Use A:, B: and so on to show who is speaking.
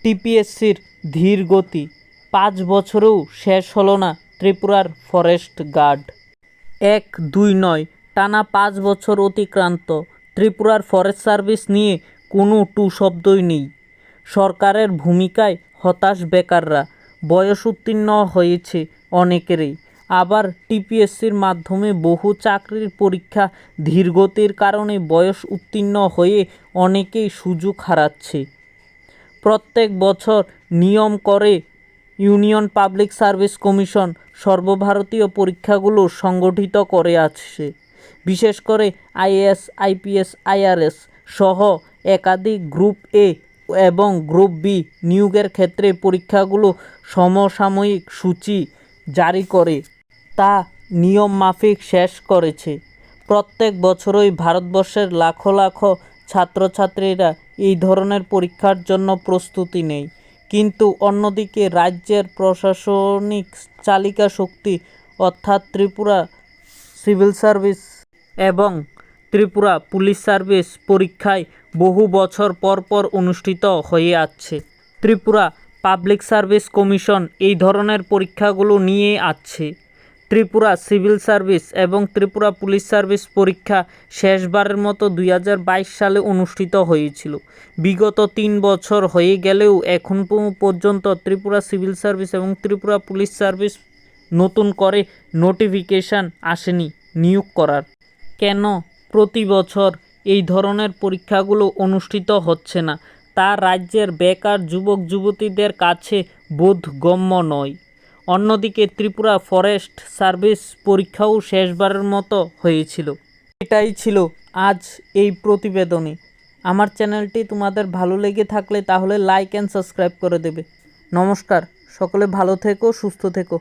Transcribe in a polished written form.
A: টিপিএসসির ধীর গতি, 5 বছরেও শেষ হলো না ত্রিপুরার ফরেস্ট গার্ড। 1-2 নয়, টানা 5 বছর অতিক্রান্ত, ত্রিপুরার ফরেস্ট সার্ভিস নিয়ে কোনো টু শব্দই নেই। সরকারের ভূমিকায় হতাশ বেকাররা, বয়স উত্তীর্ণ হয়েছে অনেকেরই। আবার টিপিএসসির মাধ্যমে বহু চাকরির পরীক্ষা ধীরগতির কারণে বয়স উত্তীর্ণ হয়ে অনেকেই সুযোগ হারাচ্ছে। প্রত্যেক বছর নিয়ম করে ইউনিয়ন পাবলিক সার্ভিস কমিশন সর্বভারতীয় পরীক্ষাগুলো সংগঠিত করে আসছে। বিশেষ করে আইএএস, আইপিএস, আইআরএস সহ একাধিক গ্রুপ এ এবং গ্রুপ বি নিয়োগের ক্ষেত্রে পরীক্ষাগুলো সমসাময়িক সূচি জারি করে তা নিয়ম মাফিক শেষ করেছে। প্রত্যেক বছরই ভারতবর্ষের লাখো লাখো ছাত্রছাত্রীরা এই ধরনের পরীক্ষার জন্য প্রস্তুতি নেয়। কিন্তু অন্যদিকে রাজ্যের প্রশাসনিক চালিকা শক্তি অর্থাৎ ত্রিপুরা সিভিল সার্ভিস এবং ত্রিপুরা পুলিশ সার্ভিস পরীক্ষায় বহু বছর পর পর অনুষ্ঠিত হয়ে আসছে। ত্রিপুরা পাবলিক সার্ভিস কমিশন এই ধরনের পরীক্ষাগুলো নিয়ে আসছে। ত্রিপুরা সিভিল সার্ভিস এবং ত্রিপুরা পুলিশ সার্ভিস পরীক্ষা শেষবারের মতো 2022 সালে অনুষ্ঠিত হয়েছিল। বিগত 3 বছর হয়ে গেলেও এখন পর্যন্ত ত্রিপুরা সিভিল সার্ভিস এবং ত্রিপুরা পুলিশ সার্ভিস নতুন করে নোটিফিকেশান আসেনি নিয়োগ করার। কেন প্রতি বছর এই ধরনের পরীক্ষাগুলো অনুষ্ঠিত হচ্ছে না তা রাজ্যের বেকার যুবক যুবতীদের কাছে বোধগম্য নয়। অন্যদিকে ত্রিপুরা ফরেস্ট সার্ভিস পরীক্ষাও শেষবারের মতো হয়েছিল। এটাই ছিল আজ এই প্রতিবেদনে। আমার চ্যানেলটি তোমাদের ভালো লেগে থাকলে তাহলে লাইক অ্যান্ড সাবস্ক্রাইব করে দেবে। নমস্কার, সকলে ভালো থেকো, সুস্থ থেকো।